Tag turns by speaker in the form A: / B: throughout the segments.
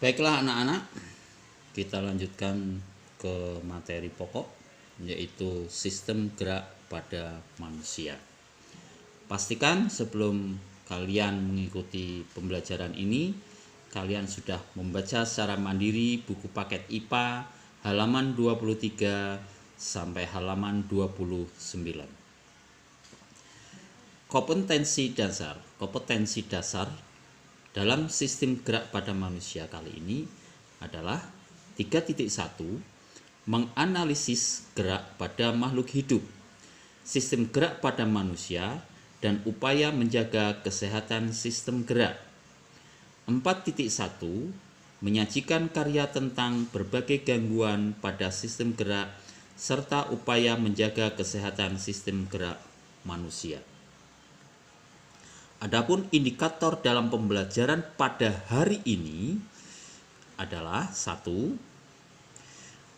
A: Baiklah anak-anak, kita lanjutkan ke materi pokok, yaitu sistem gerak pada manusia. Pastikan sebelum kalian mengikuti pembelajaran ini, kalian sudah membaca secara mandiri buku paket IPA halaman 23 sampai halaman 29. Kompetensi dasar dalam sistem gerak pada manusia kali ini adalah 3.1 menganalisis gerak pada makhluk hidup, sistem gerak pada manusia, dan upaya menjaga kesehatan sistem gerak. 4.1 menyajikan karya tentang berbagai gangguan pada sistem gerak serta upaya menjaga kesehatan sistem gerak manusia. Adapun indikator dalam pembelajaran pada hari ini adalah 1.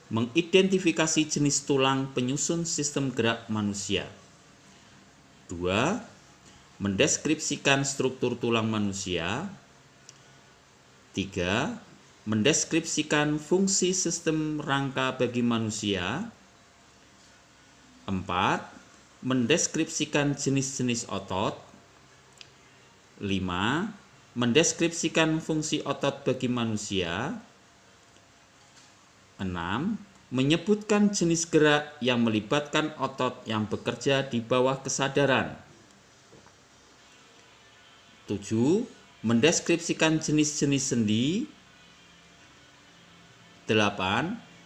A: Mengidentifikasi jenis tulang penyusun sistem gerak manusia. 2. Mendeskripsikan struktur tulang manusia. 3. Mendeskripsikan fungsi sistem rangka bagi manusia. 4. Mendeskripsikan jenis-jenis otot. 5. Mendeskripsikan fungsi otot bagi manusia. 6. Menyebutkan jenis gerak yang melibatkan otot yang bekerja di bawah kesadaran. 7. Mendeskripsikan jenis-jenis sendi. 8.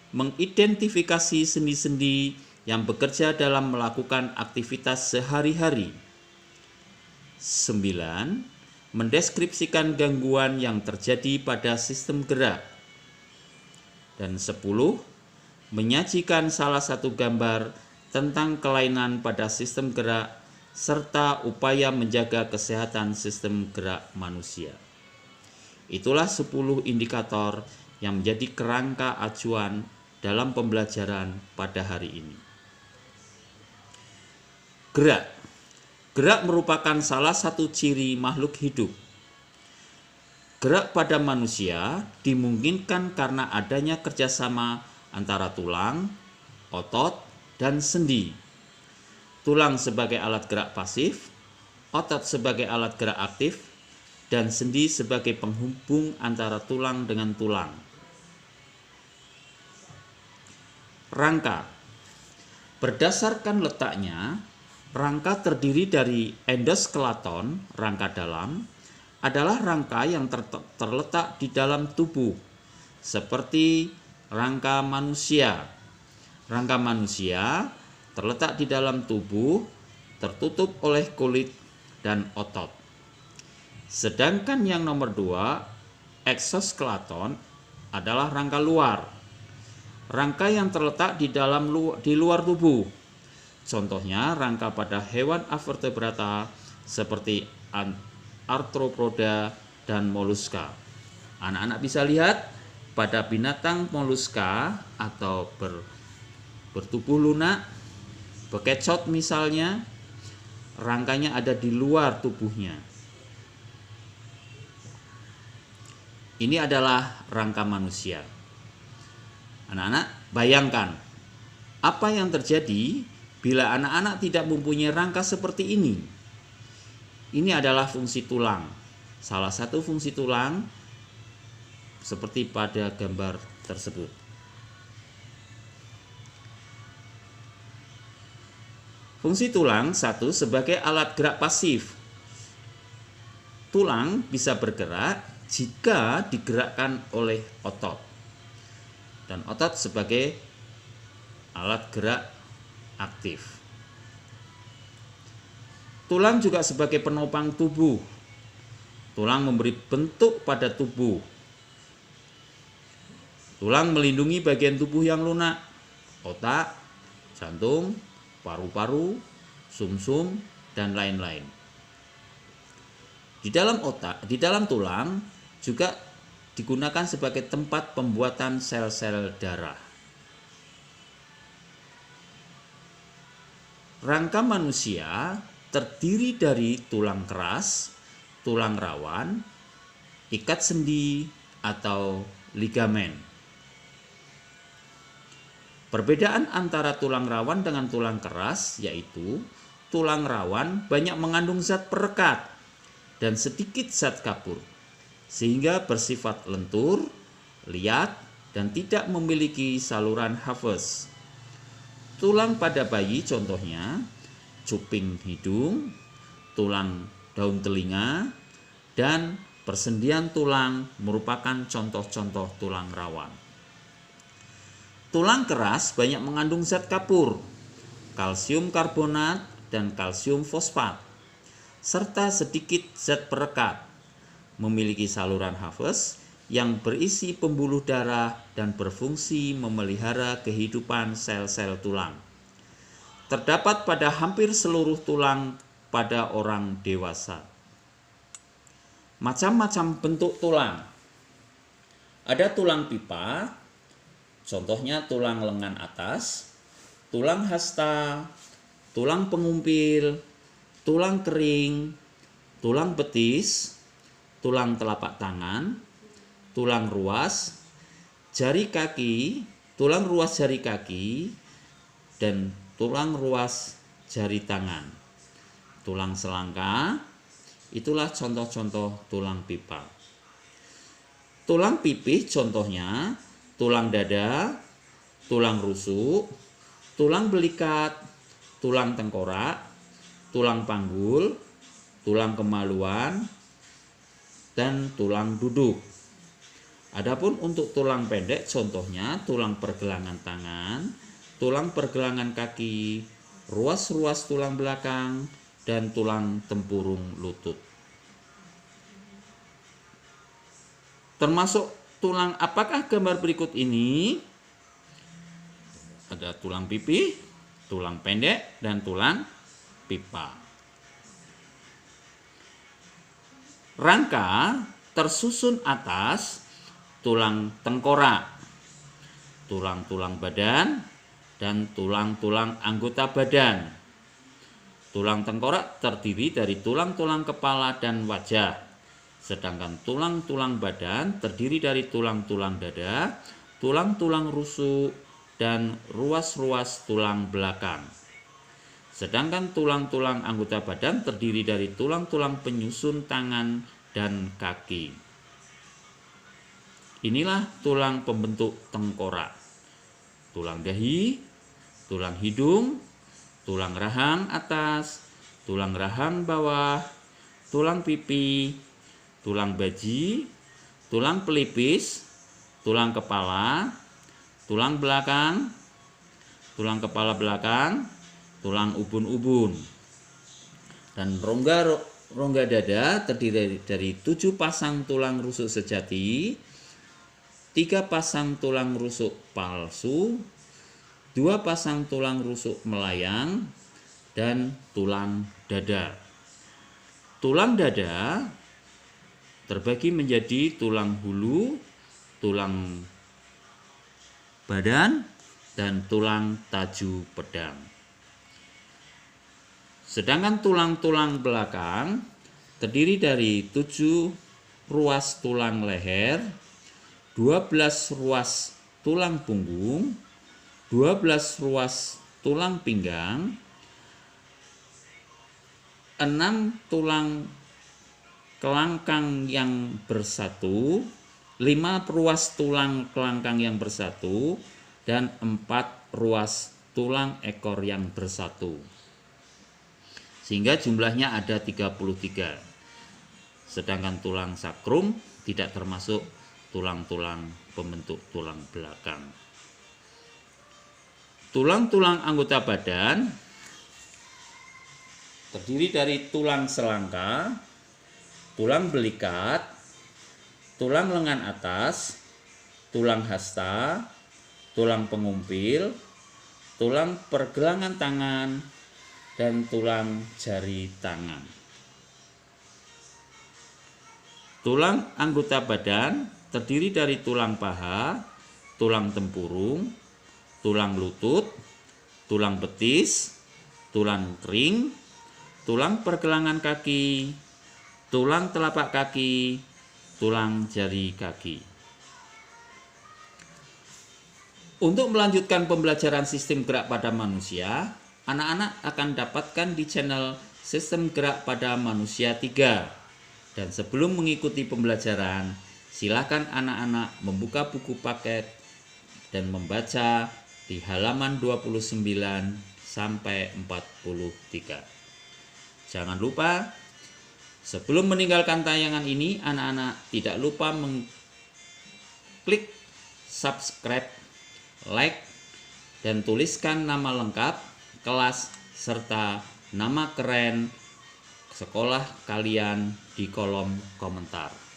A: Mengidentifikasi sendi-sendi yang bekerja dalam melakukan aktivitas sehari-hari. 9. Mendeskripsikan gangguan yang terjadi pada sistem gerak. Dan 10. Menyajikan salah satu gambar tentang kelainan pada sistem gerak serta upaya menjaga kesehatan sistem gerak manusia. Itulah 10 indikator yang menjadi kerangka acuan dalam pembelajaran pada hari ini. Gerak merupakan salah satu ciri makhluk hidup. Gerak pada manusia dimungkinkan karena adanya kerjasama antara tulang, otot, dan sendi. Tulang sebagai alat gerak pasif, otot sebagai alat gerak aktif, dan sendi sebagai penghubung antara tulang dengan tulang. Rangka. Berdasarkan letaknya, rangka terdiri dari endoskeleton, rangka dalam, adalah rangka yang terletak di dalam tubuh, seperti rangka manusia. Rangka manusia terletak di dalam tubuh, tertutup oleh kulit dan otot. Sedangkan yang nomor 2, exoskeleton, adalah rangka luar. Rangka yang terletak di luar tubuh. Contohnya rangka pada hewan avertebrata seperti arthropoda dan moluska. Anak-anak bisa lihat pada binatang moluska atau bertubuh lunak, bekecot misalnya, rangkanya ada di luar tubuhnya. Ini adalah rangka manusia. Anak-anak, bayangkan apa yang terjadi bila anak-anak tidak mempunyai rangka seperti ini. Ini adalah fungsi tulang. Salah satu fungsi tulang seperti pada gambar tersebut. Fungsi tulang 1 sebagai alat gerak pasif. Tulang bisa bergerak jika digerakkan oleh otot. Dan otot sebagai alat gerak aktif. Tulang juga sebagai penopang tubuh. Tulang memberi bentuk pada tubuh. Tulang melindungi bagian tubuh yang lunak, otak, jantung, paru-paru, sumsum, dan lain-lain. Di dalam tulang juga digunakan sebagai tempat pembuatan sel-sel darah. Rangka manusia terdiri dari tulang keras, tulang rawan, ikat sendi, atau ligamen. Perbedaan antara tulang rawan dengan tulang keras yaitu tulang rawan banyak mengandung zat perekat dan sedikit zat kapur, sehingga bersifat lentur, liat, dan tidak memiliki saluran hafes. Tulang pada bayi contohnya cuping hidung, tulang daun telinga, dan persendian tulang merupakan contoh-contoh tulang rawan. Tulang keras banyak mengandung zat kapur, kalsium karbonat dan kalsium fosfat, serta sedikit zat perekat, memiliki saluran hafes yang berisi pembuluh darah dan berfungsi memelihara kehidupan sel-sel tulang. Terdapat pada hampir seluruh tulang pada orang dewasa. Macam-macam bentuk tulang. Ada tulang pipa, contohnya tulang lengan atas, tulang hasta, tulang pengumpil, tulang kering, tulang betis, tulang telapak tangan, tulang ruas, jari kaki, tulang ruas jari kaki, dan tulang ruas jari tangan. Tulang selangka, itulah contoh-contoh tulang pipa. Tulang pipih contohnya tulang dada, tulang rusuk, tulang belikat, tulang tengkorak, tulang panggul, tulang kemaluan, dan tulang duduk. Adapun untuk tulang pendek contohnya tulang pergelangan tangan, tulang pergelangan kaki, ruas-ruas tulang belakang, dan tulang tempurung lutut. Termasuk tulang apakah gambar berikut ini? Ada tulang pipih, tulang pendek, dan tulang pipa. Rangka tersusun atas tulang tengkorak, tulang-tulang badan, dan tulang-tulang anggota badan. Tulang tengkorak terdiri dari tulang-tulang kepala dan wajah. Sedangkan tulang-tulang badan terdiri dari tulang-tulang dada, tulang-tulang rusuk, dan ruas-ruas tulang belakang. Sedangkan tulang-tulang anggota badan terdiri dari tulang-tulang penyusun tangan dan kaki. Inilah tulang pembentuk tengkorak. Tulang dahi, tulang hidung, tulang rahang atas, tulang rahang bawah, tulang pipi, tulang baji, tulang pelipis, tulang kepala, tulang belakang, tulang kepala belakang, tulang ubun-ubun. Dan rongga dada terdiri dari 7 pasang tulang rusuk sejati, 3 pasang tulang rusuk palsu, 2 pasang tulang rusuk melayang, dan tulang dada. Tulang dada terbagi menjadi tulang hulu, tulang badan, dan tulang taju pedang. Sedangkan tulang-tulang belakang terdiri dari 7 ruas tulang leher, 12 ruas tulang punggung, 12 ruas tulang pinggang, 6 tulang kelangkang yang bersatu, 5 ruas tulang kelangkang yang bersatu, dan 4 ruas tulang ekor yang bersatu. Sehingga jumlahnya ada 33. Sedangkan tulang sakrum tidak termasuk tulang-tulang pembentuk tulang belakang. Tulang-tulang anggota badan terdiri dari tulang selangka, tulang belikat, tulang lengan atas, tulang hasta, tulang pengumpil, tulang pergelangan tangan, dan tulang jari tangan. Tulang anggota badan terdiri dari tulang paha, tulang tempurung, tulang lutut, tulang betis, tulang kering, tulang pergelangan kaki, tulang telapak kaki, tulang jari kaki. Untuk melanjutkan pembelajaran sistem gerak pada manusia, anak-anak akan dapatkan di channel Sistem Gerak pada Manusia 3. Dan sebelum mengikuti pembelajaran, silakan anak-anak membuka buku paket dan membaca di halaman 29 sampai 43. Jangan lupa, sebelum meninggalkan tayangan ini, anak-anak tidak lupa mengklik subscribe, like, dan tuliskan nama lengkap, kelas, serta nama keren sekolah kalian di kolom komentar.